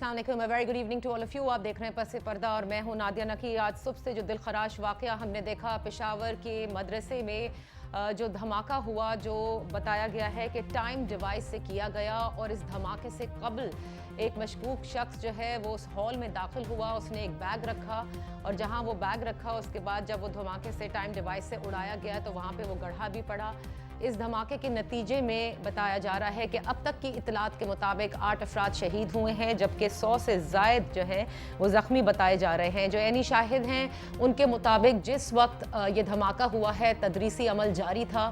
अस्सलाम वालेकुम, very good evening to all of you. आप देख रहे हैं पस पर्दा और मैं हूं नादिया नकी। आज सुबह से जो दिलखराश वाक़या हमने देखा पेशावर के मदरसे में, जो धमाका हुआ, जो बताया गया है कि टाइम डिवाइस से किया गया और इस धमाके से कबल एक मशकूक शख्स जो है वो उस हॉल में दाखिल हुआ, उसने एक बैग रखा और जहां वो बैग रखा उसके बाद जब वो धमाके से टाइम डिवाइस से उड़ाया गया तो वहां पे वो गड्ढा भी पड़ा। इस धमाके के नतीजे में बताया जा रहा है कि अब तक की इतलात के मुताबिक 8 अफराद शहीद हुए हैं, जबकि 100 से ज़ायद जो है वो ज़ख्मी बताए जा रहे हैं। जो ऐनी शाहिद हैं उनके मुताबिक जिस वक्त ये धमाका हुआ है तदरीसी अमल जारी था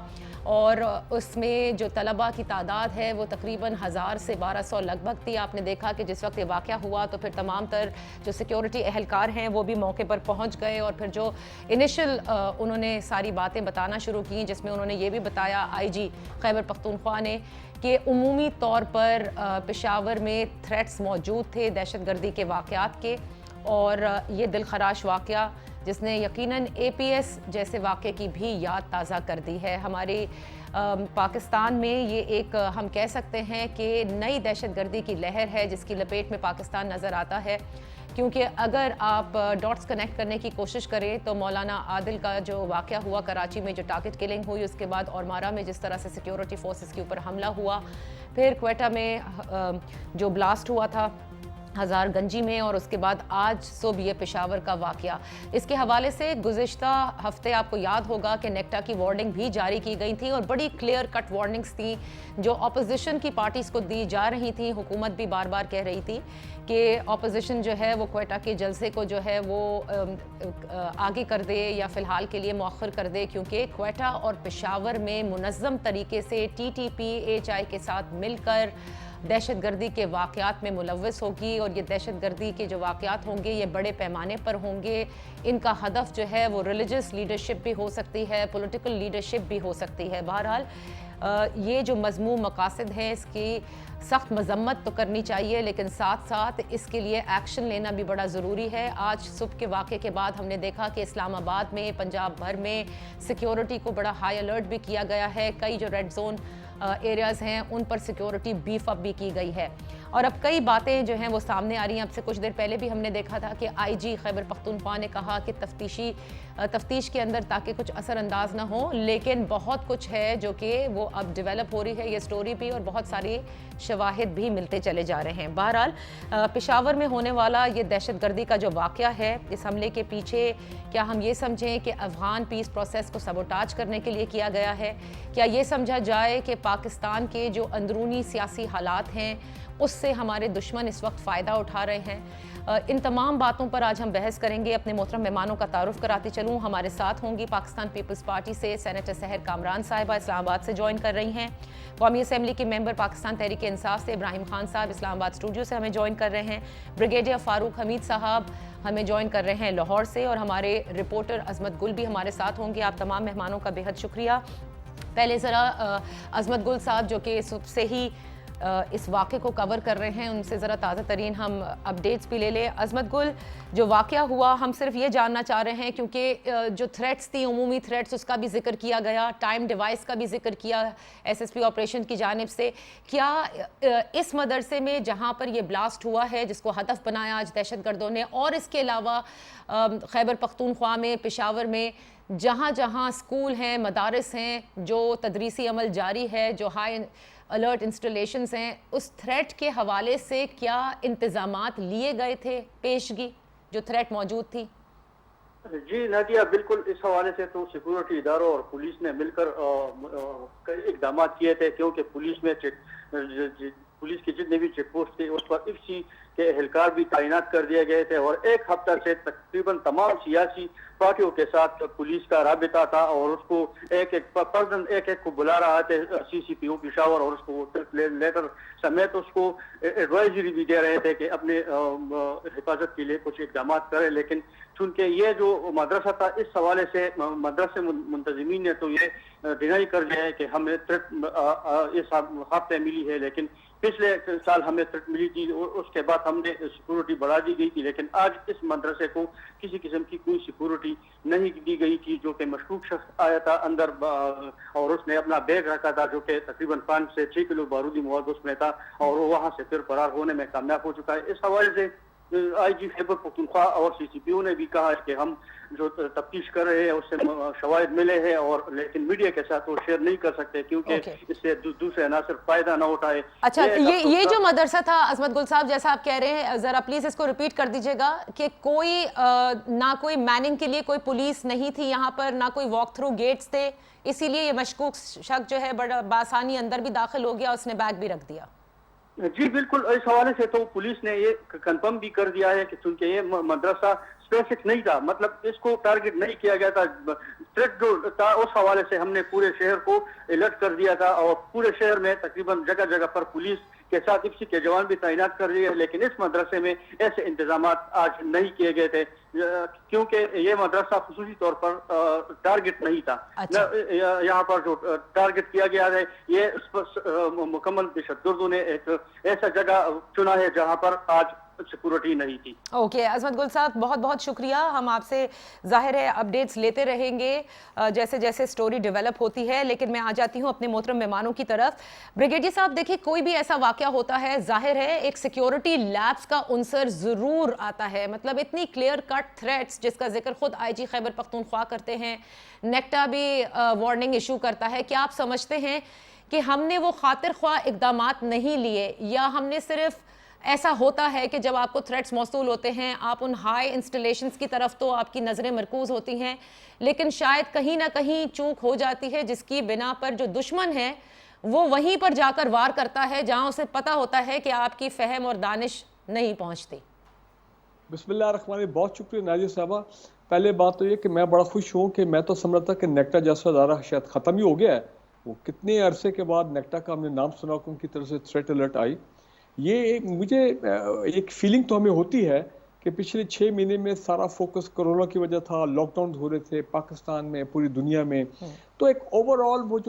और उसमें जो तलबा की तादाद है वो तकरीबन 1000 से 1200 लगभग थी। आपने देखा कि जिस वक्त ये वाक़या हुआ तो फिर तमाम तर जो सिक्योरिटी अहलकार हैं वो भी मौके पर पहुंच गए और फिर जो इनिशियल उन्होंने सारी बातें बताना शुरू की, जिसमें उन्होंने ये भी बताया आईजी खैबर पख्तूनख्वा ने कि उमूमी तौर पर पेशावर में थ्रेट्स मौजूद थे दहशतगर्दी के वाक़यात के, और ये दिलखराश वाक़या जिसने यकीनन APS जैसे वाक़े की भी याद ताज़ा कर दी है। हमारे पाकिस्तान में ये एक हम कह सकते हैं कि नई दहशतगर्दी की लहर है जिसकी लपेट में पाकिस्तान नज़र आता है, क्योंकि अगर आप डॉट्स कनेक्ट करने की कोशिश करें तो मौलाना आदिल का जो वाक़या हुआ कराची में, जो टारगेट किलिंग हुई, उसके बाद औरमारा में जिस तरह से सिक्योरिटी फोर्सेस के ऊपर हमला हुआ, फिर क्वेटा में जो ब्लास्ट हुआ था हज़ार गंजी में, और उसके बाद आज सुबह ये पेशावर का वाक़या। इसके हवाले से गुज़िश्ता हफ्ते आपको याद होगा कि नेक्टा की वार्निंग भी जारी की गई थी और बड़ी क्लियर कट वार्निंग्स थी जो अपोजिशन की पार्टीज़ को दी जा रही थी। हुकूमत भी बार बार कह रही थी कि अपोजिशन जो है वो क्वेटा के जलसे को जो है वो आगे कर दे या फ़िलहाल के लिए मौखर कर दे, क्योंकि क्वेटा और पेशावर में मुनज़्ज़म तरीके से TTP HI के साथ मिलकर दहशतगर्दी के वाक़यात में मुलव्वस होगी और ये दहशतगर्दी के जो वाक़यात होंगे ये बड़े पैमाने पर होंगे। इनका हदफ जो है वो रिलीजियस लीडरशिप भी हो सकती है, पॉलिटिकल लीडरशिप भी हो सकती है। बहरहाल ये जो मज़मूम मकासद हैं इसकी सख्त मजम्मत तो करनी चाहिए, लेकिन साथ साथ इसके लिए एक्शन लेना भी बड़ा ज़रूरी है। आज सुबह के वाक़े के बाद हमने देखा कि इस्लामाबाद में, पंजाब भर में सिक्योरिटी को बड़ा हाई अलर्ट भी किया गया है। कई जो रेड जोन एरियाज़ हैं उन पर सिक्योरिटी बीफ अप भी की गई है और अब कई बातें जो हैं वो सामने आ रही हैं। अब से कुछ देर पहले भी हमने देखा था कि IG खैबर पख्तूनख्वा ने कहा कि तफ्तीश के अंदर ताकि कुछ असरअंदाज ना हो, लेकिन बहुत कुछ है जो कि वो अब डेवलप हो रही है, ये स्टोरी भी, और बहुत सारी शवाहिद भी मिलते चले जा रहे हैं। बहरहाल पेशावर में होने वाला ये दहशतगर्दी का जो वाक़या है, इस हमले के पीछे क्या हम ये समझें कि अफ़गान पीस प्रोसेस को सबोटाज करने के लिए किया गया है? क्या ये समझा जाए कि पाकिस्तान के जो अंदरूनी सियासी हालात हैं उससे हमारे दुश्मन इस वक्त फ़ायदा उठा रहे हैं? इन तमाम बातों पर आज हम बहस करेंगे। अपने मोहतरम मेहमानों का तारुफ कराती चलूँ। हमारे साथ होंगी पाकिस्तान पीपल्स पार्टी से सेनेटर सहर कामरान साहिबा, इस्लामाबाद से ज्वाइन कर रही हैं। कौमी असम्बली के मेंबर पाकिस्तान तहरीक इंसाफ से इब्राहिम खान साहब इस्लामाबाद स्टूडियो से हमें ज्वाइन कर रहे हैं। ब्रिगेडियर फारूक हमीद साहब हमें ज्वाइन कर रहे हैं लाहौर से, और हमारे रिपोर्टर अजमत गुल भी हमारे साथ होंगे। आप तमाम मेहमानों का बेहद शुक्रिया। पहले ज़रा अजमत गुल साहब जो कि सुबह से ही इस वाक़े को कवर कर रहे हैं, उनसे ज़रा ताज़ा तरीन हम अपडेट्स भी ले लें। अजमत गुल, जो वाक़या हुआ हम सिर्फ ये जानना चाह रहे हैं, क्योंकि जो थ्रेट्स थी, उमूमी थ्रेट्स, उसका भी जिक्र किया गया, टाइम डिवाइस का भी जिक्र किया SSP ऑपरेशन की जानिब से। क्या इस मदरसे में जहाँ पर ये ब्लास्ट हुआ है, जिसको हदफ बनाया आज दहशतगर्दों ने, और इसके अलावा खैबर पख्तूनख्वा में, पेशावर में, जहाँ जहाँ स्कूल हैं, मदारस हैं, जो तदरीसी अमल जारी है, जो हाई अलर्ट इंस्टॉलेशंस हैं, उस थ्रेट के हवाले से क्या इंतज़ामात लिए गए थे, पेशगी जो थ्रेट मौजूद थी? जी नादिया, बिल्कुल इस हवाले से तो सिक्योरिटी इदारों और पुलिस ने मिलकर कई इकदाम किए थे, क्योंकि पुलिस के जितने भी चेक पोस्ट थे उस पर IFC के एहलकार भी तैनात कर दिए गए थे और एक हफ्ता से तकरीबन तमाम सियासी पार्टियों के साथ पुलिस का राबिता था और उसको एक एक को बुला रहा थे CCPO पेशावर, और उसको लेटर समेत उसको एडवाइजरी भी दे रहे थे कि अपने हिफाजत के लिए कुछ इकदाम करें। लेकिन چونکہ یہ جو مدرسہ تھا اس حوالے سے مدرسے منتظمین نے تو یہ ڈینائی کر دیا ہے کہ ہمیں تھریٹ اس ہفتے ملی ہے، لیکن پچھلے سال ہمیں تھریٹ ملی تھی، اس کے بعد ہم نے سیکورٹی بڑھا دی گئی تھی، لیکن آج اس مدرسے کو کسی قسم کی کوئی سیکورٹی نہیں دی گئی تھی. جو کہ مشکوک شخص آیا تھا اندر اور اس نے اپنا بیگ رکھا تھا جو کہ تقریباً 5 سے 6 کلو بارودی مواد اس میں تھا، اور وہ وہاں سے پھر فرار ہونے میں کامیاب ہو چکا ہے. اس حوالے سے آئی جی خیبر پختونخوا اور سی سی پی او نے بھی کہا ہے کہ ہم جو تفتیش کر رہے ہیں اس سے شواہد ملے ہیں، اور لیکن میڈیا کے ساتھ وہ شیئر نہیں کر سکتے کیونکہ اس سے دوسرے عناصر فائدہ نہ اٹھائے. اچھا، یہ جو مدرسہ تھا عصمت گل صاحب، جیسا آپ کہہ رہے ہیں، ذرا پلیز اس کو ریپیٹ کر دیجئے گا کہ کوئی نہ کوئی میننگ کے لیے کوئی پولیس نہیں تھی یہاں پر، نہ کوئی واک تھرو گیٹس تھے، اسی لیے یہ مشکوک شخص جو ہے بڑا بآسانی اندر بھی داخل ہو گیا، اس نے بیگ بھی رکھ دیا. جی بالکل، اس حوالے سے تو پولیس نے یہ کنفرم بھی کر دیا ہے کہ چونکہ یہ مدرسہ اسپیسفک نہیں تھا، مطلب اس کو ٹارگٹ نہیں کیا گیا تھا. تھریٹ جو تھا اس حوالے سے ہم نے پورے شہر کو الرٹ کر دیا تھا، اور پورے شہر میں تقریباً جگہ جگہ پر پولیس کے ساتھ اپسی کے جوان بھی تعینات کر دیے، لیکن اس مدرسے میں ایسے انتظامات آج نہیں کیے گئے تھے کیونکہ یہ مدرسہ خصوصی طور پر ٹارگٹ نہیں تھا. یہاں پر جو ٹارگٹ کیا گیا ہے یہ مکمل دہشت گردوں نے ایک ایسا جگہ چنا ہے جہاں پر آج سیکورٹی نہیں تھی. اوکے عصمت گل صاحب، بہت بہت شکریہ. ہم آپ سے ظاہر ہے اپڈیٹس لیتے رہیں گے جیسے جیسے سٹوری ڈیولپ ہوتی ہے، لیکن میں آ جاتی ہوں اپنے محترم مہمانوں کی طرف. بریگیڈیئر صاحب دیکھیں، کوئی بھی ایسا واقعہ ہوتا ہے ظاہر ہے ایک سیکیورٹی لیپس کا عنصر ضرور آتا ہے. مطلب اتنی کلیئر کٹ تھریٹس جس کا ذکر خود آئی جی خیبر پختونخوا کرتے ہیں، نیکٹا بھی وارننگ ایشو کرتا ہے. کیا آپ سمجھتے ہیں کہ ہم نے وہ خاطر خواہ اقدامات نہیں لیے، یا ہم نے صرف ایسا ہوتا ہے کہ جب آپ کو تھریٹس موصول ہوتے ہیں آپ ان ہائی انسٹالیشنز کی طرف تو آپ کی نظریں مرکوز ہوتی ہیں، لیکن شاید کہیں نہ کہیں چوک ہو جاتی ہے جس کی بنا پر جو دشمن ہے وہ وہیں پر جا کر وار کرتا ہے جہاں اسے پتہ ہوتا ہے کہ آپ کی فہم اور دانش نہیں پہنچتی. بسم اللہ الرحمن الرحیم. بہت شکریہ ناجیہ صاحبہ. پہلے بات تو یہ کہ میں بڑا خوش ہوں کہ میں تو سمجھتا کہ نیکٹا جیسا ادارہ شاید ختم ہی ہو گیا ہے. وہ کتنے عرصے کے بعد نیکٹا کا ہم نے نام سنا کہ ان کی طرف سے تھریٹ الرٹ آئی. یہ مجھے ایک فیلنگ تو ہمیں ہوتی ہے کہ پچھلے 6 مہینے میں سارا فوکس کرونا کی وجہ تھا، لاک ڈاؤن ہو رہے تھے پاکستان میں، پوری دنیا میں، تو ایک اوور آل وہ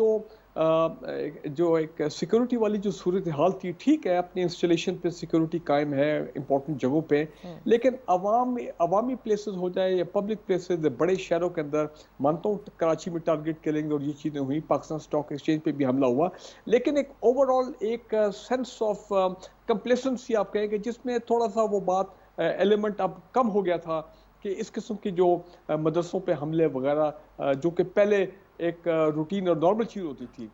جو ایک سیکورٹی والی جو صورتحال تھی، ٹھیک ہے اپنی انسٹالیشن پہ سیکورٹی قائم ہے امپورٹنٹ جگہوں پہ، لیکن عوامی پلیسز ہو جائے یا پبلک پلیسز بڑے شہروں کے اندر، مانتا ہوں کراچی میں ٹارگٹ کلنگ اور یہ چیزیں ہوئی، پاکستان اسٹاک ایکسچینج پہ بھی حملہ ہوا، لیکن ایک اوور آل ایک سینس آف کمپلیسنسی آپ کہیں کہ جس میں تھوڑا سا وہ بات ایلیمنٹ اب کم ہو گیا تھا کہ اس قسم کی جو مدرسوں پہ حملے وغیرہ جو کہ پہلے ایک روٹین اور نارمل چیز ہوتی تھی.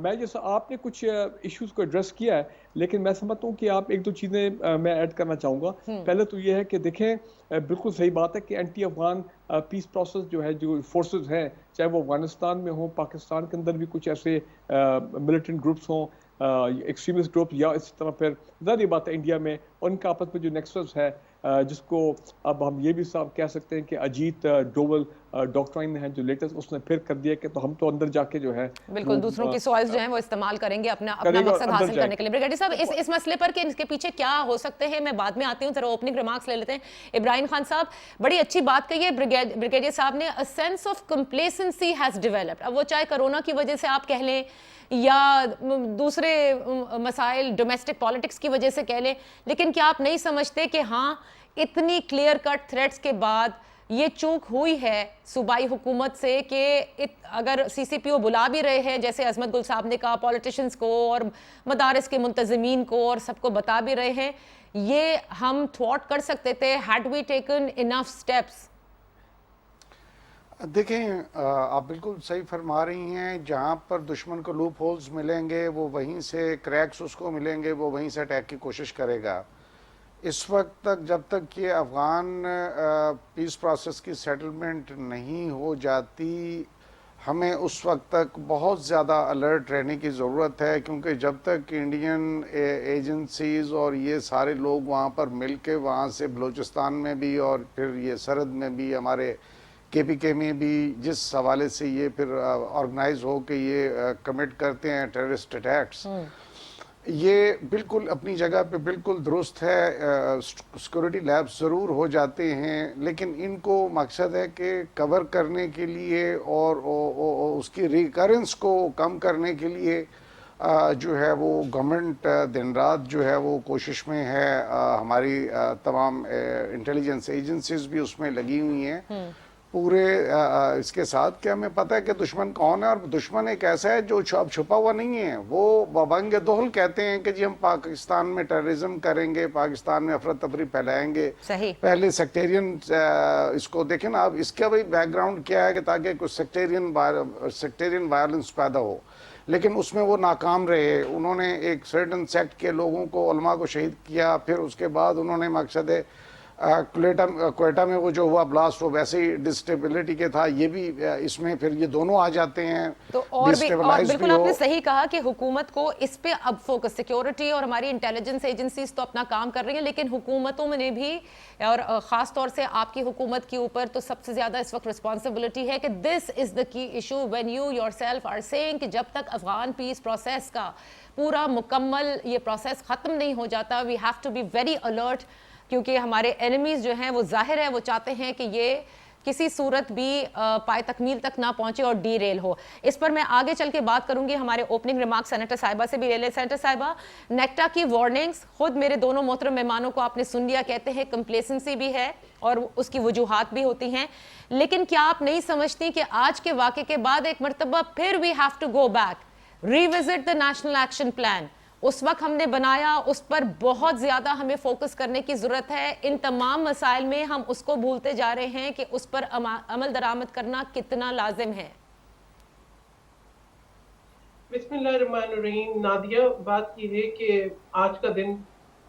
میں جیسا آپ نے کچھ ایشوز کو ایڈریس کیا ہے، لیکن میں سمجھتا ہوں کہ آپ ایک دو چیزیں میں ایڈ کرنا چاہوں گا. پہلے تو یہ ہے کہ دیکھیں بالکل صحیح بات ہے کہ اینٹی افغان پیس پروسیس جو ہے، جو فورسز ہیں، چاہے وہ افغانستان میں ہوں، پاکستان کے اندر بھی کچھ ایسے ملیٹنٹ گروپس ہوں، ایکسٹریمسٹ گروپ، یا اسی طرح پھر ظاہری بات ہے انڈیا میں ان کا آپس میں جو نیکسس ہے، جس کو اب ہم یہ بھی صاحب کہہ سکتے ہیں کہ اجیت ڈوول ڈاکٹرائن ہے جو لیٹسٹ اس نے پھر کر دیا کہ تو ہم تو اندر جا کے جو ہے بالکل دوسروں کی سوائلز جو ہیں وہ استعمال کریں گے اپنا مقصد حاصل کرنے کے لیے. بریگیڈیئر صاحب اس مسئلے پر کہ اس کے پیچھے کیا ہو سکتے ہیں میں بعد میں آتی ہوں، ذرا اوپننگ ریمارکس لے لیتے ہیں. ابراہیم خان صاحب بڑی اچھی بات کہی ہے بریگیڈیئر صاحب نے، a sense of complacency has developed. اب وہ چاہے کرونا کی وجہ سے آپ کہہ لیں یا دوسرے مسائل ڈومیسٹک پالیٹکس کی وجہ سے کہہ لیں، لیکن کیا آپ نہیں سمجھتے کہ ہاں اتنی کلیئر کٹ تھریٹس کے بعد یہ چوک ہوئی ہے صوبائی حکومت سے کہ اگر سی سی پی او بلا بھی رہے ہیں جیسے عصمت گل صاحب نے کہا، پولیٹیشنز کو اور مدارس کے منتظمین کو اور سب کو بتا بھی رہے ہیں، یہ ہم تھواٹ کر سکتے تھے had we taken enough steps. دیکھیں آپ بالکل صحیح فرما رہی ہیں، جہاں پر دشمن کو لوپ ہولز ملیں گے وہ وہیں سے کریکس اس کو ملیں گے، وہ وہیں سے اٹیک کی کوشش کرے گا. اس وقت تک جب تک کہ افغان پیس پروسیس کی سیٹلمنٹ نہیں ہو جاتی، ہمیں اس وقت تک بہت زیادہ الرٹ رہنے کی ضرورت ہے، کیونکہ جب تک انڈین ایجنسیز اور یہ سارے لوگ وہاں پر مل کے وہاں سے بلوچستان میں بھی اور پھر یہ سرحد میں بھی ہمارے کے پی کے میں بھی جس حوالے سے یہ پھر آرگنائز ہو کے یہ کمٹ کرتے ہیں ٹیررسٹ اٹیکس، یہ بالکل اپنی جگہ پہ بالکل درست ہے. سیکورٹی لیبس ضرور ہو جاتے ہیں لیکن ان کو مقصد ہے کہ کور کرنے کے لیے اور اس کی ریکرنس کو کم کرنے کے لیے جو ہے وہ گورنمنٹ دن رات جو ہے وہ کوشش میں ہے. ہماری تمام انٹیلیجنس ایجنسیز بھی اس میں لگی ہوئی ہیں پورے اس کے ساتھ کہ ہمیں پتہ ہے کہ دشمن کون ہے. اور دشمن ایک ایسا ہے جو اب چھپا ہوا نہیں ہے. وہ ببنگ دہل کہتے ہیں کہ جی ہم پاکستان میں ٹیررزم کریں گے, پاکستان میں افراتفری پھیلائیں گے. پہلے سیکٹیرین اس کو دیکھیں نا, اب اس کا بھی بیک گراؤنڈ کیا ہے کہ تاکہ کچھ سیکٹیرین وائلنس پیدا ہو, لیکن اس میں وہ ناکام رہے. انہوں نے ایک سرٹن سیکٹ کے لوگوں کو, علماء کو شہید کیا. پھر اس کے بعد انہوں نے مقصد کوئٹہ میں وہ جو ہوا بلاسٹ, وہ ویسے ہی ڈسٹیبلٹی کے تھا. یہ بھی اس میں پھر یہ دونوں آ جاتے ہیں. تو اور بالکل آپ نے صحیح کہا کہ حکومت کو اس پہ اب فوکس, سیکیورٹی اور ہماری انٹیلیجنس ایجنسیز تو اپنا کام کر رہی ہیں, لیکن حکومتوں میں نے بھی, اور خاص طور سے آپ کی حکومت کے اوپر تو سب سے زیادہ اس وقت رسپانسبلٹی ہے کہ دس is the key issue when you yourself are seeing کہ جب تک افغان پیس پروسیس کا پورا مکمل یہ پروسیس ختم نہیں ہو جاتا, we have to be very alert, کیونکہ ہمارے اینیمیز جو ہیں وہ ظاہر ہے وہ چاہتے ہیں کہ یہ کسی صورت بھی پائے تکمیل تک نہ پہنچے اور ڈی ریل ہو. اس پر میں آگے چل کے بات کروں گی, ہمارے اوپننگ ریمارک سینیٹر صاحبہ سے بھی لے لیں. سینیٹر صاحبہ, نیکٹا کی وارننگز خود میرے دونوں محترم مہمانوں کو آپ نے سن لیا, کہتے ہیں کمپلیسنسی بھی ہے اور اس کی وجوہات بھی ہوتی ہیں, لیکن کیا آپ نہیں سمجھتی کہ آج کے واقعے کے بعد ایک مرتبہ پھر we have to go back, revisit the national action plan. اس وقت ہم نے بنایا, اس پر بہت زیادہ ہمیں فوکس کرنے کی ضرورت ہے. ان تمام مسائل میں ہم اس کو بھولتے جا رہے ہیں کہ اس پر عمل درآمد کرنا کتنا لازم ہے. بسم اللہ الرحمن الرحیم. نادیہ, بات یہ ہے کہ آج کا دن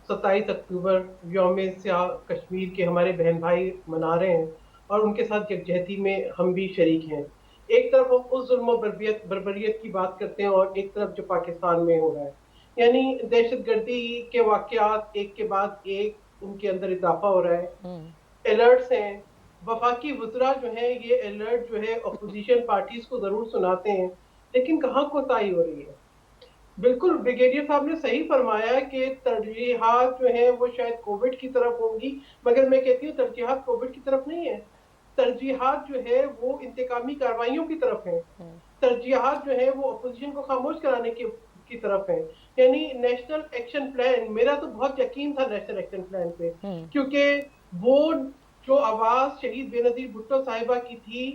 27 اکتوبر یوم سیاہ کشمیر کے ہمارے بہن بھائی منا رہے ہیں اور ان کے ساتھ یکجہتی میں ہم بھی شریک ہیں. ایک طرف ہم اس ظلم و بربریت کی بات کرتے ہیں اور ایک طرف جو پاکستان میں ہو رہا ہے, یعنی دہشت گردی کے واقعات ایک کے بعد ایک ان کے اندر اضافہ ہو رہا ہے. الرٹس ہیں, وفاقی وزراء جو ہیں یہ الرٹ جو ہے اپوزیشن پارٹیز کو ضرور سناتے ہیں, لیکن کہاں کوتاہی ہو رہی ہے. بالکل بریگیڈیئر صاحب نے صحیح فرمایا کہ ترجیحات جو ہیں وہ شاید کووڈ کی طرف ہوں گی, مگر میں کہتی ہوں ترجیحات کووڈ کی طرف نہیں ہے. ترجیحات جو ہے وہ انتقامی کارروائیوں کی طرف ہیں. ترجیحات جو ہے وہ اپوزیشن کو خاموش کرانے کی طرف ہیں. یعنی نیشنل ایکشن پلان, میرا تو بہت یقین تھا نیشنل ایکشن پلان پہ, کیونکہ وہ جو آواز شہید بے نظیر بھٹو صاحبہ کی تھی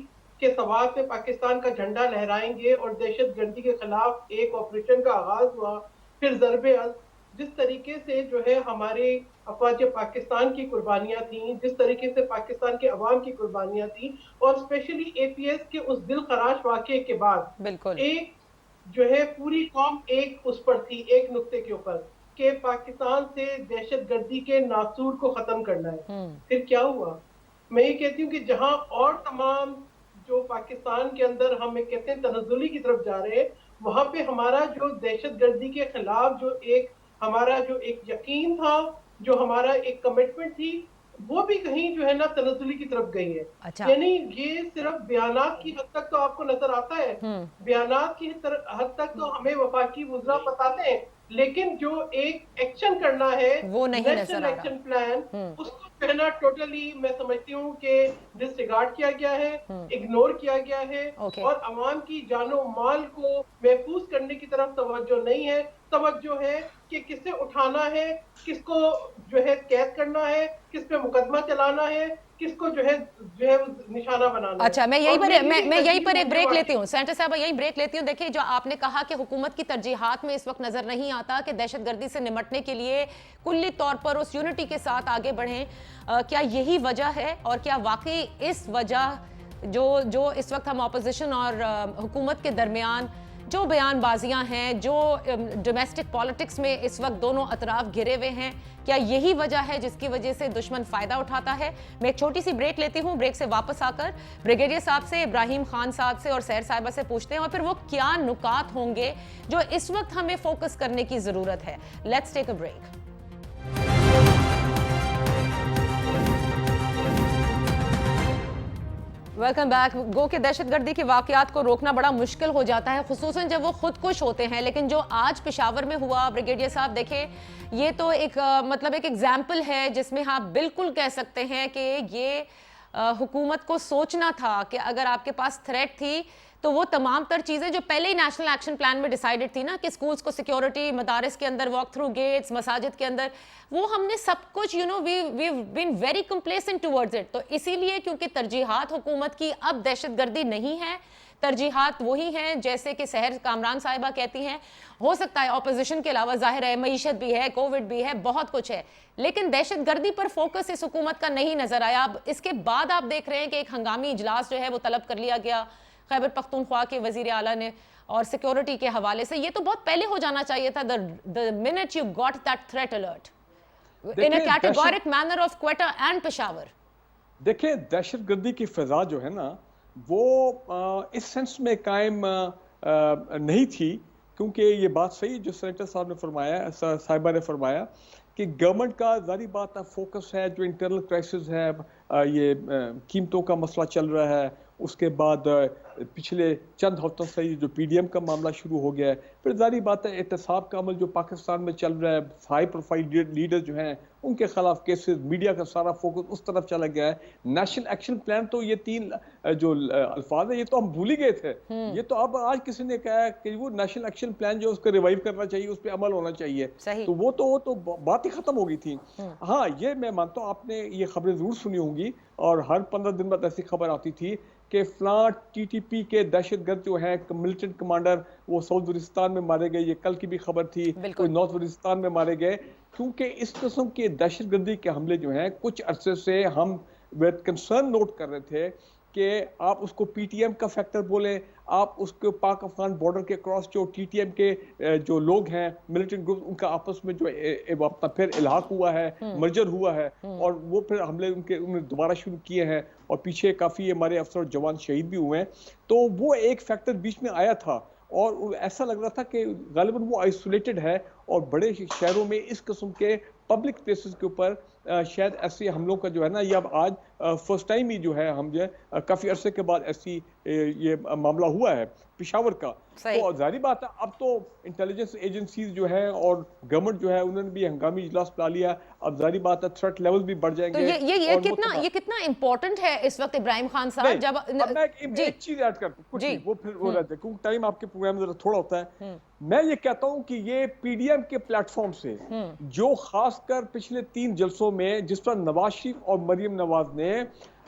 کہ سوات میں پاکستان کا جھنڈا لہرائیں گے اور دہشت گردی کے خلاف ایک آپریشن کا آغاز ہوا, پھر ضرب عزم, جس طریقے سے جو ہے ہمارے افواج پاکستان کی قربانیاں تھیں, جس طریقے سے پاکستان کے عوام کی قربانیاں تھیں, اور اسپیشلی اے پی ایس کے اس دل خراش واقعے کے بعد بالکل ایک جو ہے پوری قوم ایک اس پر تھی, ایک نقطے کے اوپر, کہ پاکستان سے دہشت گردی کے ناسور کو ختم کرنا ہے. پھر کیا ہوا؟ میں یہ کہتی ہوں کہ جہاں اور تمام جو پاکستان کے اندر ہم کہتے ہیں تنزلی کی طرف جا رہے ہیں, وہاں پہ ہمارا جو دہشت گردی کے خلاف جو ایک ہمارا جو ایک یقین تھا, جو ہمارا ایک کمٹمنٹ تھی, وہ بھی کہیں جو ہے نا تنزلی کی طرف گئی ہے. یعنی یہ صرف بیانات کی حد تک تو آپ کو نظر آتا ہے, بیانات کی حد تک تو ہمیں وفاقی وزراء بتاتے ہیں, لیکن جو ایک ایکشن کرنا ہے وہ نہیں نظر آ رہا. ایکشن پلان, اس کو جو ہے نا ٹوٹلی میں سمجھتی ہوں کہ ڈس ریگارڈ کیا گیا ہے, اگنور کیا گیا ہے, اور عوام کی جان و مال کو محفوظ کرنے کی طرف توجہ نہیں ہے. توجہ ہے کہ کسے اٹھانا ہے, کس کو جو ہے قید کرنا ہے, کس پہ مقدمہ چلانا ہے, کس کو جو ہے نشانہ بنانا ہے. اچھا, میں یہی پر ایک بریک لیتی ہوں. سینیٹر صاحبہ یہی بریک لیتی ہوں. دیکھیں, جو آپ نے کہا کہ حکومت کی ترجیحات میں اس وقت نظر نہیں آتا کہ دہشت گردی سے نمٹنے کے لیے کلی طور پر اس یونٹی کے ساتھ آگے بڑھیں, کیا یہی وجہ ہے؟ اور کیا واقعی اس وجہ جو اس وقت ہم اپوزیشن اور حکومت کے درمیان جو بیان بازیاں ہیں, جو ڈومیسٹک پالیٹکس میں اس وقت دونوں اطراف گھرے ہوئے ہیں, کیا یہی وجہ ہے جس کی وجہ سے دشمن فائدہ اٹھاتا ہے؟ میں ایک چھوٹی سی بریک لیتی ہوں. بریک سے واپس آ کر بریگیڈیئر صاحب سے, ابراہیم خان صاحب سے اور سیر صاحبہ سے پوچھتے ہیں, اور پھر وہ کیا نکات ہوں گے جو اس وقت ہمیں فوکس کرنے کی ضرورت ہے. Let's take a break. Welcome back. गो के दहशतगर्दी के वाकयात को रोकना बड़ा मुश्किल हो जाता है, खुसूसन जब वो खुदकुश होते हैं, लेकिन जो आज पेशावर में हुआ ब्रिगेडियर साहब देखें, ये तो एक मतलब एक एग्जाम्पल है जिसमें आप बिल्कुल कह सकते हैं कि ये हुकूमत को सोचना था कि अगर आपके पास थ्रेट थी तो वो तमाम तर चीज़ें जो पहले ही नेशनल एक्शन प्लान में डिसाइडेड थी ना, कि स्कूल्स को सिक्योरिटी, मदारिस के अंदर वॉक थ्रू गेट्स, मसाजिद के अंदर, वो हमने सब कुछ we been very complacent towards it. तो इसीलिए क्योंकि तरजीहात हुकूमत की अब दहशतगर्दी नहीं है, तरजीहात वही हैं जैसे कि सहर कामरान साहिबा कहती हैं। हो सकता है ऑपोजिशन के अलावा जाहिर है मईशत भी है, कोविड भी है, बहुत कुछ है, लेकिन दहशतगर्दी पर फोकस इस हुकूमत का नहीं नजर आया। अब इसके बाद आप देख रहे हैं कि एक हंगामी इजलास जो है वो तलब कर लिया गया खैबर पख्तूनख्वा के वजीर आला ने, और सिक्योरिटी के हवाले से ये तो बहुत पहले हो जाना चाहिए था। The minute you got that threat alert in a categoric manner of Quetta and Peshawar. देखिए, दहशतगर्दी की फिजा जो है ना वो इस सेंस में कायम नहीं थी, क्योंकि ये बात सही जो सेनेटर साहब ने फरमाया, साहिबा ने फरमाया कि गवर्नमेंट का जारी बात है फोकस है जो इंटरनल क्राइसिस है, ये कीमतों का मसला चल रहा है, उसके बाद पिछले चंद हफ्तों से जो पीडीएम का मामला शुरू हो गया है, फिर जारी बात है एहतसाब का अमल जो पाकिस्तान में चल रहा है, हाई प्रोफाइल लीडर जो हैं उनके खिलाफ केसेस, मीडिया का सारा फोकस उस तरफ चला गया है। नेशनल एक्शन प्लान तो ये तीन जो अल्फाज है ये तो हम भूल ही गए थे, ये तो अब आज किसी ने कहा है कि वो नेशनल एक्शन प्लान जो उसको रिवाइव करना चाहिए, उस पर अमल होना चाहिए, तो वो तो बात ही खत्म हो गई थी। हाँ, ये मैं मानता हूँ, आपने ये खबरें जरूर सुनी होंगी और हर 15 दिन बाद ऐसी खबर आती थी कि फलां टीटीपी के दहशतगर्द जो है मिलिटेंट कमांडर वो साउथ वजिरिस्तान में मारे गए। ये कल की भी खबर थी, कोई नॉर्थ वजिरिस्तान में मारे गए। क्योंकि इस किस्म के दहशतगर्दी के हमले जो हैं कुछ अरसे से हम विद कंसर्न नोट कर रहे थे कि आप उसको पीटीएम का फैक्टर बोले, आप उसके पाक अफगान बॉर्डर के क्रॉस जो टीटीएम के जो लोग हैं मिलिटेंट ग्रुप, उनका आपस में जो अपना फिर इल्हाक हुआ है, मर्जर हुआ है, और वो फिर हमले उन्होंने दोबारा शुरू किए हैं, और पीछे काफ़ी हमारे अफसर जवान शहीद भी हुए हैं। तो वो एक फैक्टर बीच में आया था और ऐसा लग रहा था कि गालिबन वो आइसोलेटेड है, और बड़े शहरों में इस किस्म के पब्लिक प्लेसेस के ऊपर शायद ऐसे हमलों का जो है ना, ये अब आज फर्स्ट टाइम ही जो है हम जो है काफ़ी अरसे के बाद ऐसी ये मामला हुआ है पेशावर का। तो जारी बात है अब तो इंटेलिजेंस एजेंसीज जो है और गवर्नमेंट जो है उन्होंने भी हंगामी इजलास बुला लिया। अब जारी बात है थ्रेट लेवल भी बढ़ जाएंगे। तो ये कितना इंपॉर्टेंट है इस वक्त इब्राहिम खान साहब? जब मैं एक चीज ऐड करता हूं, वो फिर हो रहता है क्योंकि टाइम आपके प्रोग्राम में थोड़ा होता है। मैं ये कहता हूं कि ये पीडीएम के प्लेटफॉर्म से जो खासकर पिछले 3 जलसों में जिस पर नवाज शरीफ और मरियम नवाज ने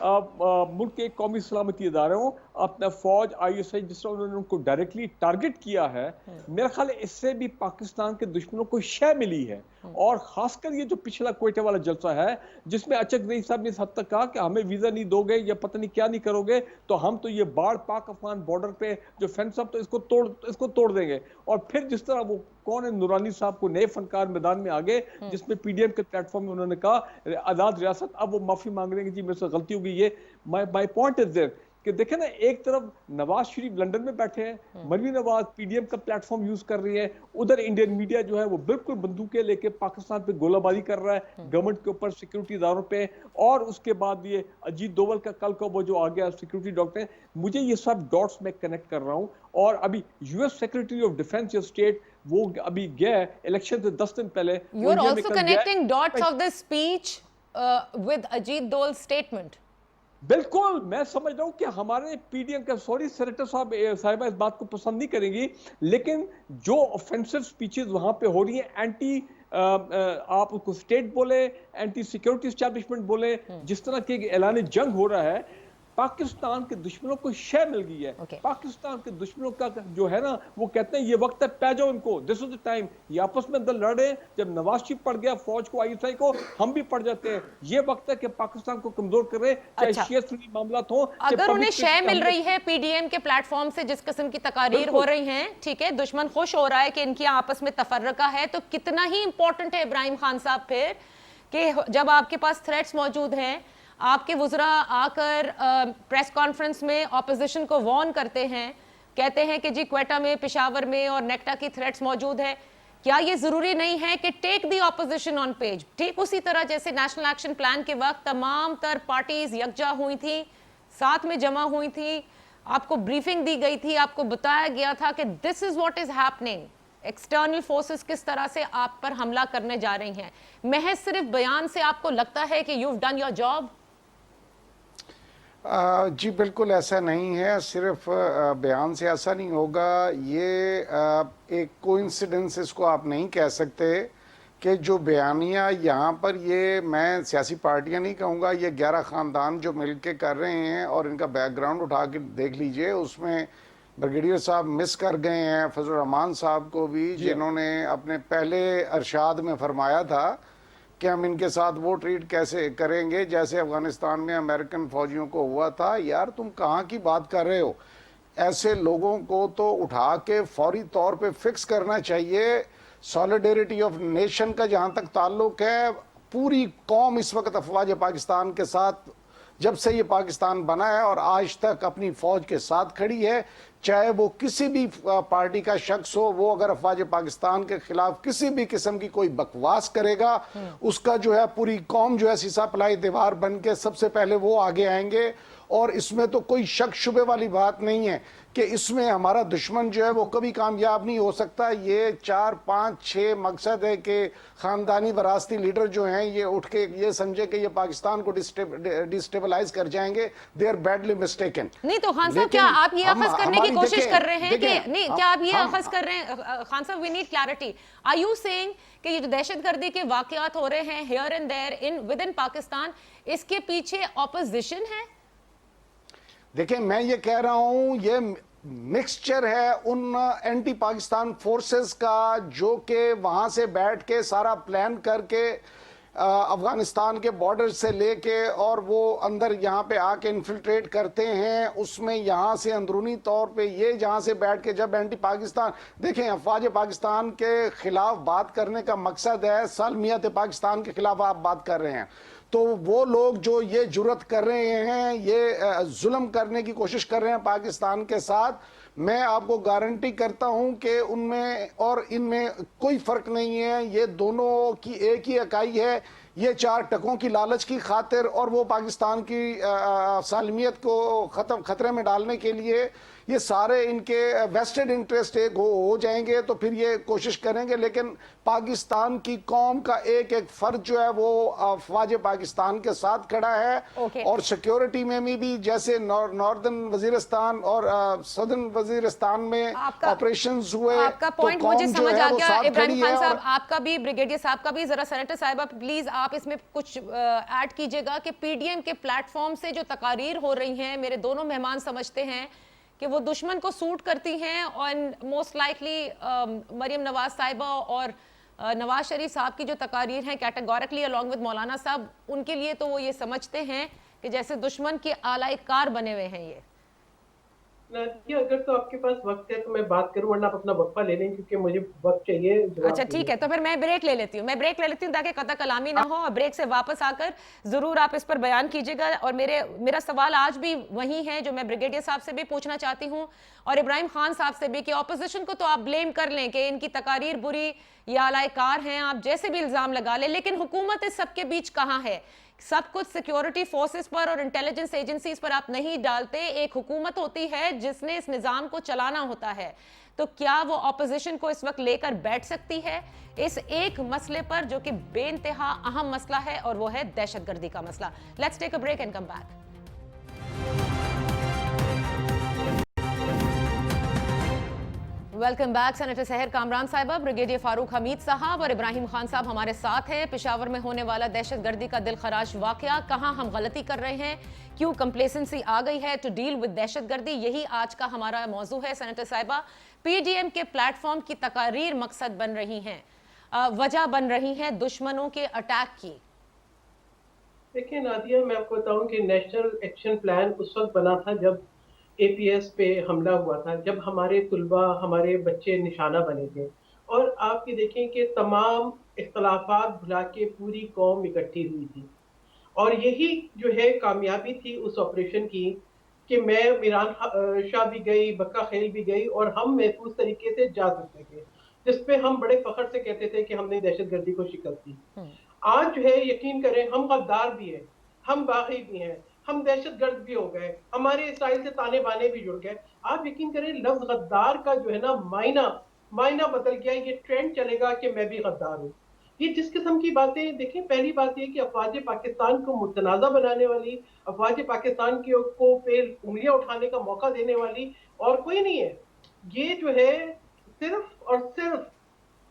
मुल्क के कौमी सलामती इदारों, अपना फौज, आईएसआई, जिस तरह उन्होंने उनको डायरेक्टली टारगेट किया है, मेरा ख्याल है इससे भी पाकिस्तान के दुश्मनों को शय मिली है। और खासकर ये जो पिछला क्वेटा वाला जलसा है जिसमें अचकजई साहब ने इस हद तक कहा कि हमें वीजा नहीं दोगे या पता नहीं क्या नहीं करोगे तो हम तो ये बाढ़ पाक अफगान बॉर्डर पे जो फेंस अब तो इसको तोड़ देंगे। और फिर जिस तरह वो कौन है, नूरानी साहब को नए फनकार मैदान में आ गए, जिसमें पीडीएम के प्लेटफॉर्म में उन्होंने कहा आजाद रियासत, अब वो माफी मांग रहे हैं कि जी मेरे से गलती हो गई। ये माय पॉइंट इज देयर कि देखें ना, एक तरफ नवाज शरीफ लंदन में बैठे हैं, मरियम नवाज पीडीएम का प्लेटफॉर्म यूज कर रही है, उधर इंडियन मीडिया जो है वो बिल्कुल बंदूकें लेके पाकिस्तान पे गोलाबारी कर रहा है, गवर्नमेंट के ऊपर, सिक्योरिटी इदारों पे। और उसके बाद ये अजीत डोवल का कल का वो जो आ गया सिक्योरिटी डॉक्टर, मुझे ये सब डॉट्स में कनेक्ट कर रहा हूँ। और अभी यूएस सेक्रेटरी ऑफ डिफेंस या स्टेट वो अभी गया इलेक्शन से 10 दिन पहले। You are also connecting dots of the speech with Ajit Doval statement. बिल्कुल, मैं समझ रहा हूं कि हमारे पीडीएम का, सॉरी सेनेटर साहिबा इस बात को पसंद नहीं करेंगी, लेकिन जो ऑफेंसिव स्पीचेस वहां पे हो रही हैं, एंटी आप उसको स्टेट बोले, एंटी सिक्योरिटी एस्टैब्लिशमेंट बोले, जिस तरह के ऐलान जंग हो रहा है, पाकिस्तान के दुश्मनों को शय मिल गई है। पाकिस्तान के दुश्मनों का जो है ना, वो कहते हैं ये वक्त है पै जाओ इनको, दिस इज द टाइम। ये आपस में अंदर लड़े, जब नवाज शरीफ पड़ गया फौज को, आईएसआई को, हम भी पड़ जाते हैं। ये वक्त है कि पाकिस्तान को कमजोर करे, चाहे शिया सुन्नी मामला हो। अगर उन्हें शय मिल रही है पीडीएम के प्लेटफॉर्म से, जिस किस्म की तकारीर हो रही हैं, ठीक है, दुश्मन खुश हो रहा है कि इनकी आपस में तफर्रका है, तो कितना ही इंपॉर्टेंट है इब्राहिम खान साहब फिर कि जब आपके पास थ्रेट्स मौजूद हैं, आपके वुज़रा आकर प्रेस कॉन्फ्रेंस में ऑपोजिशन को वार्न करते हैं, कहते हैं कि जी क्वेटा में, पेशावर में और नेक्टा की थ्रेट्स मौजूद है। क्या ये जरूरी नहीं है कि take the opposition on page? ठीक उसी तरह जैसे नेशनल एक्शन प्लान के वक्त तमाम तर पार्टीज यकजा हुई थी, साथ में जमा हुई थी, आपको ब्रीफिंग दी गई थी, आपको बताया गया था कि this is what is happening, external forces किस तरह से आप पर हमला करने जा रही हैं, महज सिर्फ बयान से आपको लगता है कि you have done your job? जी बिल्कुल ऐसा नहीं है, सिर्फ बयान से ऐसा नहीं होगा। ये एक कोइंसिडेंस इसको आप नहीं कह सकते कि जो बयानिया यहाँ पर, ये मैं सियासी पार्टियाँ नहीं कहूँगा, ये 11 ख़ानदान जो मिल के कर रहे हैं और इनका बैकग्राउंड उठा के देख लीजिए, उसमें ब्रिगेडियर साहब मिस कर गए हैं फजल रहमान साहब को भी, जिन्होंने अपने पहले अरशाद में फरमाया था कि हम इनके साथ वो ट्रीट कैसे करेंगे जैसे अफगानिस्तान में अमेरिकन फौजियों को हुआ था। यार तुम कहाँ की बात कर रहे हो? ऐसे लोगों को तो उठा के फौरी तौर पे फिक्स करना चाहिए। सॉलिडेरिटी ऑफ नेशन का जहाँ तक ताल्लुक है, पूरी कौम इस वक्त अफवाज पाकिस्तान के साथ, जब से ये पाकिस्तान बना है और आज तक अपनी फौज के साथ खड़ी है। चाहे वो किसी भी पार्टी का शख्स हो, वो अगर अफवाज पाकिस्तान के खिलाफ किसी भी किस्म की कोई बकवास करेगा, उसका जो है पूरी कौम जो है सीसा पलाई दीवार बन के सबसे पहले वो आगे आएंगे। और इसमें तो कोई शक शुबे वाली बात नहीं है कि इसमें हमारा दुश्मन जो है वो कभी कामयाब नहीं हो सकता। ये 4, 5, 6 मकसद है कि खानदानी वरासती लीडर जो हैं ये उठ के ये समझे कि ये पाकिस्तान को डिस्टेबलाइज कर जाएंगे। They are badly mistaken. नहीं तो खान साहब, क्या आप ये अखज़ करने की कोशिश कर रहे हैं कि नहीं, क्या आप ये अखज़ कर रहे हैं? खान साहब, we need clarity. Are you saying कि ये जो दहशतगर्दी के वाकयात हो रहे हैं here and there in within Pakistan, इसके पीछे ऑपोजिशन है? देखिए, मैं ये कह रहा हूं ये मिक्सचर है उन एंटी पाकिस्तान फोर्सेस का, जो कि वहां से बैठ के सारा प्लान करके अफगानिस्तान के बॉर्डर से लेके और वो अंदर यहाँ पे आके इन्फिल्ट्रेट करते हैं। उसमें यहाँ से अंदरूनी तौर पे ये जहाँ से बैठ के जब एंटी पाकिस्तान, देखें अफवाज पाकिस्तान के खिलाफ बात करने का मकसद है सालमियत पाकिस्तान के खिलाफ आप बात कर रहे हैं, तो वो लोग जो ये जुर्रत कर रहे हैं, ये जुल्म करने की कोशिश कर रहे हैं पाकिस्तान के साथ, मैं आपको गारंटी करता हूं कि उनमें और इनमें कोई फर्क नहीं है। ये दोनों की एक ही इकाई है, ये 4 टकों की लालच की खातिर और वो पाकिस्तान की सालमियत को खतरे में डालने के लिए ये सारे इनके वेस्टेड इंटरेस्ट एक हो जाएंगे, तो फिर ये कोशिश करेंगे। लेकिन पाकिस्तान की कौम का एक एक फर्द जो है वो अफवाज पाकिस्तान के साथ खड़ा है। और सिक्योरिटी में भी जैसे नॉर्दर्न वजीरिस्तान और सदर्न वजीरिस्तान में ऑपरेशंस हुए, आपका पॉइंट तो मुझे समझ आ गया इब्राहिम खान साहब, और आपका भी, ब्रिगेडियर साहब का भी। जरा सेनेटर साहिबा प्लीज आप इसमें कुछ ऐड कीजिएगा कि पीडीएम के प्लेटफॉर्म से जो तकारीर हो रही हैं, मेरे दोनों मेहमान समझते हैं कि वो दुश्मन को सूट करती हैं, और मोस्ट लाइकली मरियम नवाज साहिबा और नवाज शरीफ साहब की जो तकारीर हैं कैटेगोरिकली अलॉन्ग विद मौलाना साहब, उनके लिए तो वो ये समझते हैं कि जैसे दुश्मन के आलाई कार बने हुए हैं ये। नादिया, अगर तो आपके पास वक्त है तो मैं बात करूं, वरना आप अपना वक्फा ले लें क्योंकि मुझे वक्त चाहिए। अच्छा ठीक है, तो फिर मैं ब्रेक ले लेती हूँ, ताकि कता कलामी ना हो, और ब्रेक से वापस आकर जरूर आप इस पर बयान कीजिएगा। और मेरा सवाल आज भी वही है जो मैं ब्रिगेडियर साहब से भी पूछना चाहती हूँ और इब्राहिम खान साहब से भी, कि ऑपोजिशन को तो आप ब्लेम कर लें कि इनकी तकारीर बुरी या आलायकार हैं, आप जैसे भी इल्जाम लगा लें, लेकिन हुकूमत इस सबके बीच कहाँ है? सब कुछ सिक्योरिटी फोर्सेस पर और इंटेलिजेंस एजेंसीज पर आप नहीं डालते। एक हुकूमत होती है जिसने इस निजाम को चलाना होता है, तो क्या वो ऑपोजिशन को इस वक्त लेकर बैठ सकती है इस एक मसले पर जो कि बेइंतहा अहम मसला है, और वो है दहशतगर्दी का मसला? Let's take a break and come back. Welcome back. Senator Sahar Kamran साहिबा, ब्रिगेडियर फारूक हमीद साहब और इब्राहिम खान साहब हमारे साथ हैं। पेशावर में होने वाला दहशतगर्दी का दिलखराश वाकया, कहां हम गलती कर रहे हैं, क्यों कंप्लेसेंसी आ गई है टू डील विद दहशतगर्दी, यही आज का हमारा मौजू है। सेनेटर साहिबा, पीडीएम के प्लेटफॉर्म की तकारीर मकसद बन रही हैं, वजह बन रही हैं दुश्मनों के अटैक की। देखिए नादिया, मैं आपको बताऊं कि नेशनल एक्शन प्लान उस वक्त बना था जब एपीएस पे हमला हुआ था, जब हमारे तुलबा, हमारे बच्चे निशाना बने थे। और आप ये देखें कि तमाम इख्तलाफात भुला के पूरी कौम इकट्ठी हुई थी, और यही जो है कामयाबी थी उस ऑपरेशन की कि मैं मीरान शाह भी गई, बक्का खेल भी गई, और हम महफूज तरीके से जा सकते थे, जिसपे हम बड़े फख्र से कहते थे कि हमने दहशतगर्दी को शिकस्त दी। आज जो है, यकीन करें, हम गद्दार भी हैं, हम बागी भी हैं, हम दहशतगर्द भी हो गए, हमारे इसराइल से ताने बाने भी जुड़ गए। आप यकीन करें लफ्ज गद्दार का जो है ना मायना बदल गया। ये ट्रेंड चलेगा कि मैं भी गद्दार हूँ। ये जिस किस्म की बातें देखें, पहली बात ये कि अफवाज पाकिस्तान को मुतनाज़ा बनाने वाली, अफवाज पाकिस्तान को पे उंगलियां उठाने का मौका देने वाली और कोई नहीं है। ये जो है सिर्फ और सिर्फ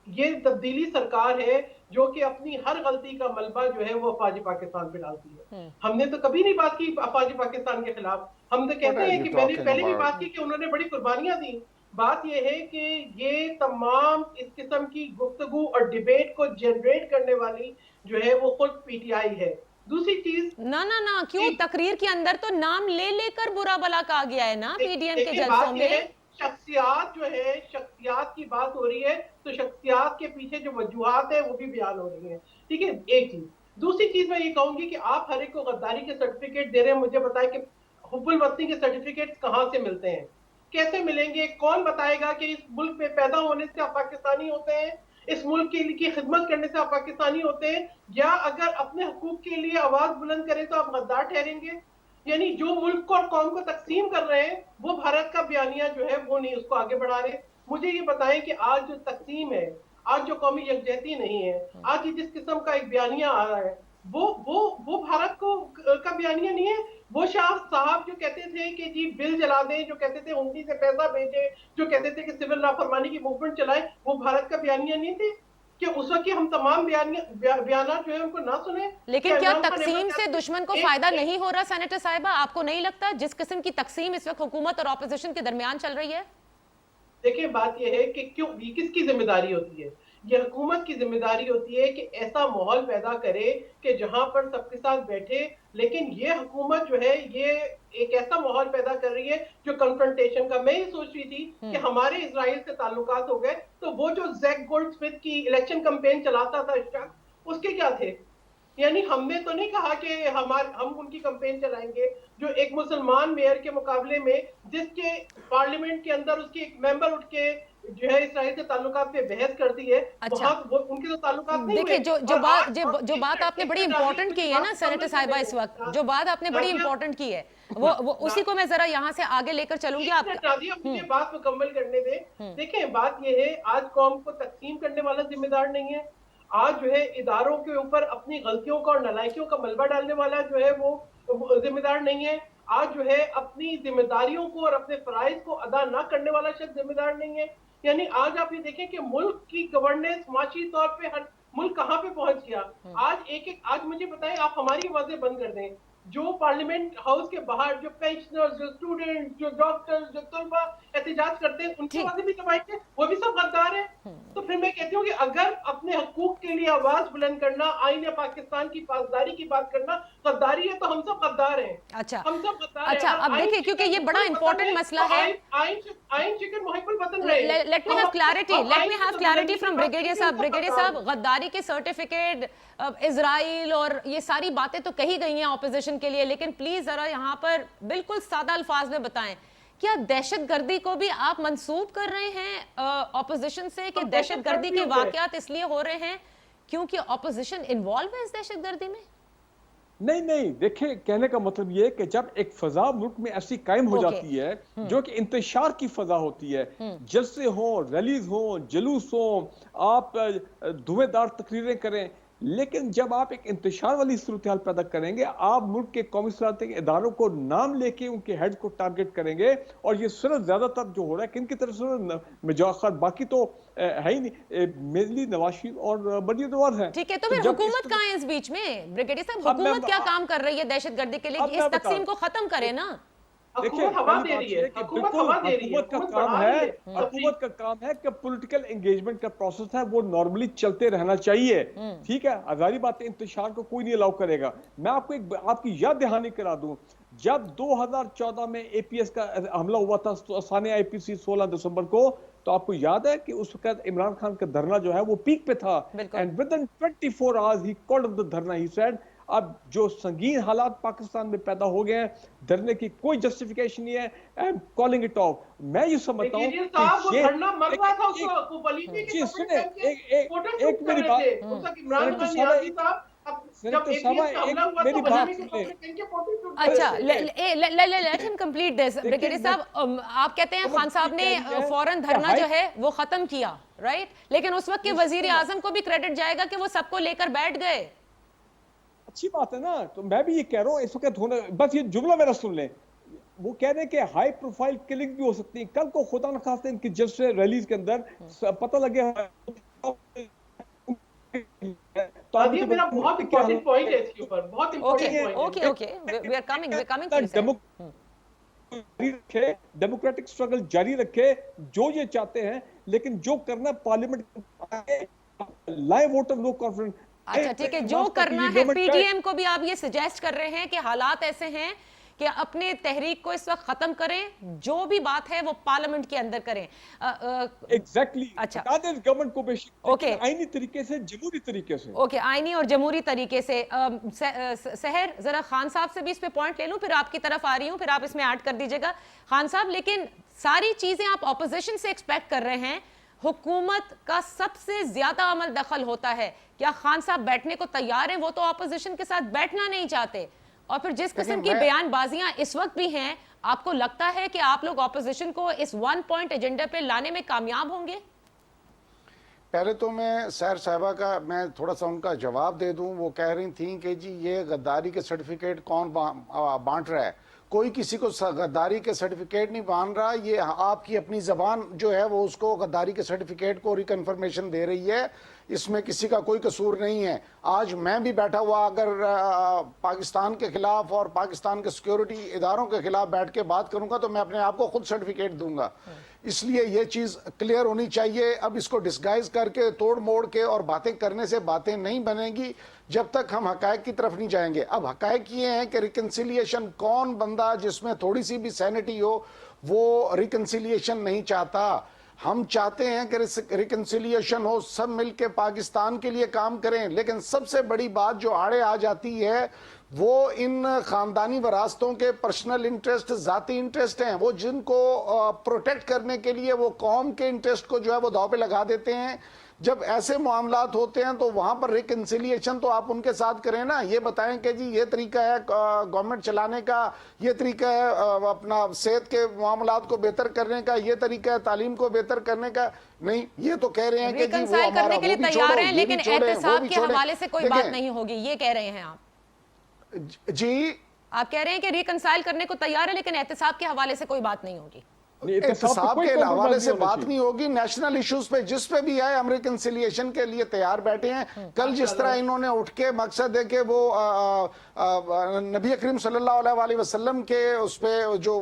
ये तब्दीली सरकार है जो कि अपनी हर गलती का मलबा जो है वो अफवाज पाकिस्तान पे डालती है। हमने तो कभी नहीं बात की अफवाज पाकिस्तान के खिलाफ। हम तो कहते हैं कि मैंने पहले भी बात की कि उन्होंने बड़ी कुर्बानियां दी। बात यह है कि ये तमाम इस किस्म की गुफ्तगू और डिबेट को जनरेट करने वाली जो है वो खुद पीटीआई है। दूसरी चीज ना क्यों तकरीर के अंदर तो नाम ले लेकर बुरा भला कहा गया है ना पीडीएम के जलसों में। शख्सियात जो है, शख्सियात की बात हो रही है तो शख्सियात के पीछे जो वजूहात है वो भी बयान हो रही है। ठीक है, एक चीज। दूसरी चीज मैं ये कहूंगी कि आप हर एक को गद्दारी के सर्टिफिकेट दे रहे हैं। मुझे बताएं कि हुब्बुल वतनी के सर्टिफिकेट कहां से मिलते हैं, कैसे मिलेंगे? कौन बताएगा कि इस मुल्क में पैदा होने से आप पाकिस्तानी होते हैं, इस मुल्क के लिए खिदमत करने से आप पाकिस्तानी होते हैं, या अगर अपने हकूक के लिए आवाज बुलंद करें तो आप गद्दार ठहरेंगे? यानी जो मुल्क को और कौम को तकसीम कर रहे हैं वो भारत का बयानिया जो है वो नहीं उसको आगे बढ़ा रहे। मुझे ये बताएं कि आज जो तकसीम है, आज जो कौमी यकजहती नहीं है, आज जिस किस्म का एक बयानिया आ रहा है वो भारत को का बयानिया नहीं है। वो शाह साहब जो कहते थे कि जी बिल जला दें, जो कहते थे हुंडी से पैसा भेजें, जो कहते थे कि सिविल नाफरमानी की मूवमेंट चलाएं, वो भारत का बयानिया नहीं थे कि उस वक्त हम तमाम बयानात जो है उनको ना सुने? लेकिन क्या तकसीम से दुश्मन को फायदा नहीं हो रहा सेनेटर साहिबा? आपको नहीं लगता जिस किस्म की तकसीम इस वक्त हुकूमत और ऑपोजिशन के दरमियान चल रही है? देखिए बात यह है कि क्यों किसकी जिम्मेदारी होती है? ये हुकूमत की जिम्मेदारी होती है कि ऐसा माहौल पैदा करे कि जहां पर सबके साथ बैठे। लेकिन ये हुकूमत जो है ये एक ऐसा माहौल पैदा कर रही है जो कन्फ्रंटेशन का। मैं ये सोच रही थी कि हमारे इजराइल से ताल्लुकात हो गए तो वो जो जैक गोल्डस्मिथ की इलेक्शन कैंपेन चलाता था शख्स, उसके क्या थे? यानी हमने तो नहीं कहा कि हम उनकी कैंपेन चलाएंगे। जो एक मुसलमान मेयर के मुकाबले में जिसके पार्लियामेंट के अंदर उसकी एक मेंबर उठ के जो है इसराइल से ताल्लुकात पे बहस करती है, अच्छा। वो उनके तो ताल्लुकात नहीं हुए। देखिए जो बात आपने बड़ी इंपॉर्टेंट की है ना सेनेटर साहिबा, इस वक्त जो बात आपने बड़ी इंपॉर्टेंट की है वो उसी को मैं जरा यहाँ से आगे लेकर चलूंगी। आप मुझे बात मुकम्मल करने दें। देखें बात ये है, आज कौम को तकसीम करने वाला जिम्मेदार नहीं है। आज जो है इदारों के ऊपर अपनी गलतियों का और नालायकियों का मलबा डालने वाला जो है वो जिम्मेदार नहीं है। आज जो है अपनी जिम्मेदारियों को और अपने फराइज को अदा ना करने वाला शख्स जिम्मेदार नहीं है। यानी आज आप ये देखें कि मुल्क की गवर्नेंस माशी तौर पे हर मुल्क कहां पे पहुंच गया। आज मुझे बताएं, आप हमारी आवाजें बंद कर दें। जो पार्लियामेंट हाउस के बाहर जो पेंशनर्स, जो स्टूडेंट, जो डॉक्टर्स, जो तलबा एहतजाज करते हैं, उनकी आवाजें भी दबाएंगे, वो भी सब गद्दार है। तो फिर मैं कहती हूँ कि अगर अपने हकूक के लिए आवाज बुलंद करना, आईने पाकिस्तान की पासदारी की बात करना गद्दारी है, तो हम सब गद्दार हैं। अच्छा, हम सब गद्दार हैं। अच्छा, अब देखिए क्योंकि ये बड़ा इंपॉर्टेंट मसला है। आइन चिकन मुहिब्बुल वतन रहे। Let me have clarity from brigadier साहब, गद्दारी के सर्टिफिकेट, इजराइल और ये सारी बातें तो कही गई हैं ऑपोजिशन के लिए, लेकिन प्लीज जरा यहाँ पर बिल्कुल सादा अल्फाज में बताएं, क्या दहशतगर्दी को भी आप मंसूब कर रहे हैं ऑपोजिशन से कि दहशतगर्दी के वाकयात इसलिए हो रहे हैं क्योंकि ऑपोजिशन इन्वॉल्व है इस दहशतगर्दी में? नहीं, देखिए कहने का मतलब ये है कि जब एक फजा मुल्क में ऐसी कायम हो जाती है जो कि इंतशार की फजा होती है, जलसे हो, रैलीज हो, जुलूस हो, आप धुएंधार तकरीरें करें, लेकिन जब आप एक इंतशार वाली सूरत हाल पैदा करेंगे, आप मुल्क के कौमी सलामती के इदारों को नाम लेके उनके हेड को टारगेट करेंगे, और ये सिर्फ ज्यादातर जो हो रहा है किन की तरफ से मुजाखर, बाकी तो है ही नहीं, मेनली नवाज शरीफ और बड़ी दौर है। ठीक है, तो फिर हुकूमत कहाँ है इस बीच में? ब्रिगेडियर साहब, हुकूमत क्या काम कर रही है दहशतगर्दी के लिए? इस तकसीम को खत्म करे ना। देखिए हुकूमत का काम है कि पॉलिटिकल एंगेजमेंट का प्रोसेस है वो नॉर्मली चलते रहना चाहिए। ठीक है, आजादी बात है, इंतशार को कोई नहीं अलाउ करेगा। मैं आपको आपकी याद दहानी करा दूं, जब 2014 में एपीएस का हमला हुआ था सानिया आईपीसी 16 दिसंबर को, तो आपको याद है कि उस वक्त इमरान खान का धरना जो है वो पीक पे था, and with in 24 hours he called off the धरना, ही सेड अब जो संगीन हालात पाकिस्तान में पैदा हो गए हैं, धरने की कोई जस्टिफिकेशन नहीं है, I am calling it of. मैं ये समझता हूँ कि ये एक मेरी बात जब APS का हमला हुआ तो वहीं में रिपब्लिकन के 42 अच्छा, let him complete this. Brigadier साहब, आप कहते हैं खान साहब ने फौरन धरना जो है वो खत्म किया, राइट? लेकिन उस वक्त के वजीर आजम को भी क्रेडिट जाएगा कि वो सबको लेकर बैठ गए। अच्छी बात है ना, तो मैं भी ये कह रहा हूँ इस वक्त होना, बस ये जुमला मेरा सुन लें। वो कह रहे हैं कि हाई प्रोफाइल किलिंग भी हो सकती है। कल को खुदा न खास्ते इनकी जस्ट रैलीज के अंदर पता लगे तो ये मेरा बहुत इंपॉर्टेंट पॉइंट है इसके ऊपर, बहुत इंपॉर्टेंट पॉइंट है। ओके, वी आर कमिंग रखे, डेमोक्रेटिक स्ट्रगल जारी रखे, जो ये चाहते हैं, लेकिन जो करना parliament live vote of no confidence. अच्छा ठीक है, जो करना है पीटीएम को भी आप ये सजेस्ट कर रहे हैं कि हालात ऐसे हैं कि अपने तहरीक को इस वक्त खत्म करें, जो भी बात है वो पार्लियामेंट के अंदर करें। एग्जैक्टली। अच्छा, गवर्नमेंट को बेशक ओके, आईनी तरीके से, जमहूरी तरीके से। ओके, आईनी और जमहूरी तरीके से। सहर, जरा खान साहब से भी इस पे पॉइंट ले लूं, फिर आपकी तरफ आ रही हूं, फिर आप इसमें ऐड कर दीजिएगा। खान साहब, लेकिन सारी चीजें आप ऑपोजिशन से एक्सपेक्ट कर रहे हैं, हुकूमत का सबसे ज्यादा अमल दखल होता है। क्या खान साहब बैठने को तैयार हैं? वो तो ऑपोजिशन के साथ बैठना नहीं चाहते। और फिर जिस किस्म की बयानबाजियां इस वक्त भी हैं, आपको लगता है कि आप लोग ऑपोजिशन को इस 1 पॉइंट एजेंडा पे लाने में कामयाब होंगे? पहले तो मैं सैर साहिबा का मैं थोड़ा सा उनका जवाब दे दूं। वो कह रही थी कि जी ये गद्दारी के सर्टिफिकेट कौन बांट रहा है। कोई किसी को गद्दारी के सर्टिफिकेट नहीं बांट रहा। ये आपकी अपनी जबान जो है वो उसको गद्दारी के सर्टिफिकेट को रिकन्फर्मेशन दे रही है। इसमें किसी का कोई कसूर नहीं है। आज मैं भी बैठा हुआ अगर पाकिस्तान के खिलाफ और पाकिस्तान के सिक्योरिटी इदारों के खिलाफ बैठ के बात करूंगा तो मैं अपने आप को खुद सर्टिफिकेट दूंगा। इसलिए ये चीज़ क्लियर होनी चाहिए। अब इसको डिस्गाइज करके, तोड़ मोड़ के और बातें करने से बातें नहीं बनेगी जब तक हम हकायक की तरफ नहीं जाएंगे। अब हकायक ये हैं कि रिकन्सिलिएशन, कौन बंदा जिसमें थोड़ी सी भी सैनिटी हो वो रिकन्सिलिएशन नहीं चाहता। हम चाहते हैं कि रिकन्सिलिएशन हो, सब मिलके पाकिस्तान के लिए काम करें। लेकिन सबसे बड़ी बात जो आड़े आ जाती है वो इन खानदानी वरासतों के पर्सनल इंटरेस्ट, जाती इंटरेस्ट हैं, वो जिनको प्रोटेक्ट करने के लिए वो कौम के इंटरेस्ट को जो है वो दाव पे लगा देते हैं। जब ऐसे मामलात होते हैं तो वहां पर रिकन्सिलिएशन तो आप उनके साथ करें ना। ये बताएं कि जी ये तरीका है गवर्नमेंट चलाने का, ये तरीका है अपना सेहत के मामलात को बेहतर करने का, ये तरीका है तालीम को बेहतर करने का। नहीं, ये तो कह रहे हैं कि जी वो हमारा करने के लिए तैयार हैं, लेकिन एहतिसाब के हवाले से कोई बात नहीं होगी, ये कह रहे हैं आप? जी, आप कह रहे हैं कि रिकंसाइल करने को तैयार है, लेकिन एहतिसाब के हवाले से कोई बात नहीं होगी। एहतिसाब के हवाले से बात नहीं होगी। नेशनल इश्यूज पे जिस पे भी आए हम रिकन्सिलिएशन के लिए तैयार बैठे हैं। कल जिस तरह इन्होंने उठ के मकसद है कि वो नबी करीम सल्लल्लाहु अलैहि वसल्लम के उस पे जो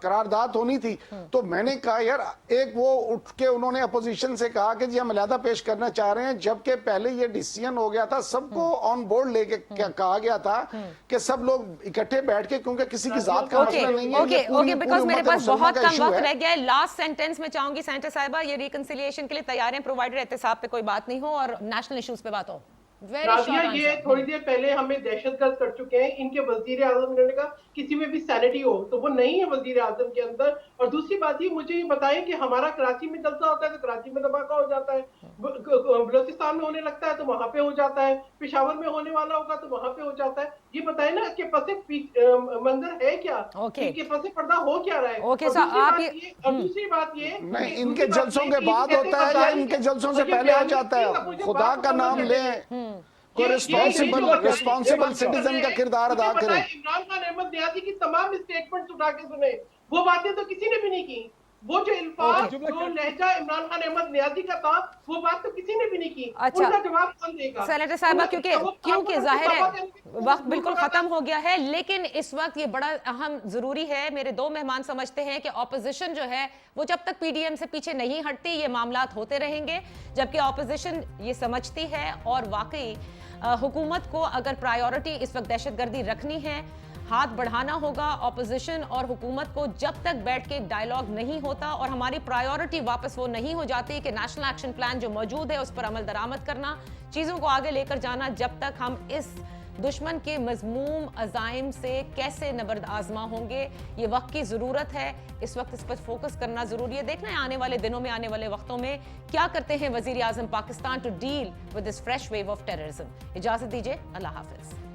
करारदाद होनी थी, तो मैंने कहा यार, एक वो उठ के उन्होंने अपोजिशन से कहा कि जी हम अलहदा पेश करना चाह रहे हैं, जबकि पहले ये डिसीजन हो गया था, सबको ऑन बोर्ड लेके कहा गया था कि सब लोग इकट्ठे बैठ के, क्योंकि किसी की जात का मसला नहीं है। ओके, बिकॉज़ मेरे पास बहुत कम वक्त रह गया है। लास्ट सेंटेंस में चाहूंगी सेनेटर साहिबा, ये रिकंसिलिएशन के लिए तैयार हैं प्रोवाइडेड एहतिसाब पे कोई बात नहीं हो और नेशनल इश्यूज पे बात हो। राजिया, ये थोड़ी देर पहले हमें दहशतगर्द कर चुके हैं। इनके वजीर आजम ने कहा किसी में भी सैनिटी हो, तो वो नहीं है वजीर आजम के अंदर। और दूसरी बात ये, मुझे ये बताएं कि हमारा कराची में जलसा होता है तो कराची में धमाका हो जाता है, बलूचिस्तान में होने लगता है तो वहां पे हो जाता है, पेशावर में होने वाला होगा तो वहां पे हो जाता है। ये बताएं ना कि पसे मंजर है क्या, कि पसे पर्दा हो क्या रहा है। और दूसरी बात ये नहीं, इनके जलसों के बाद होता है या इनके जलसों से पहले आ जाता है? खुदा का नाम लें, कोई रिस्पॉन्सिबल सिटीजन का किरदार अदा करें। इमरान खान अहमद नियाज़ी की तमाम स्टेटमेंट्स उठा के सुने, वो बातें तो किसी ने भी नहीं की। वो जो अल्फाज, जो लहजा इमरान खान अहमद नियाज़ी का था, वो बात तो किसी ने भी नहीं की। अच्छा, उनका जवाब कौन देगा? सेनेटर साहिबा, क्योंकि जाहिर है वक्त बिल्कुल खत्म हो गया है, लेकिन इस वक्त ये बड़ा अहम जरूरी है। मेरे दो मेहमान समझते हैं कि ऑपोजिशन जो है वो जब तक पीडीएम से पीछे नहीं हटती ये मामलात होते रहेंगे, जबकि ऑपोजिशन ये समझती है और वाकई हुकूमत को अगर प्रायोरिटी इस वक्त दहशतगर्दी रखनी है, हाथ बढ़ाना होगा ऑपोजिशन और हुकूमत को। जब तक बैठ के डायलॉग नहीं होता और हमारी प्रायोरिटी वापस वो नहीं हो जाती कि नेशनल एक्शन प्लान जो मौजूद है उस पर अमल दरामद करना, चीज़ों को आगे लेकर जाना, जब तक हम इस दुश्मन के मजमूम अज़ाइम से कैसे नबर्द आजमा होंगे, ये वक्त की ज़रूरत है। इस वक्त इस पर फोकस करना ज़रूरी है। देखना है आने वाले दिनों में, आने वाले वक्तों में क्या करते हैं वज़ीर आज़म Pakistan to deal with this fresh wave of terrorism. इजाज़त दीजिए, अल्लाह हाफ़िज़।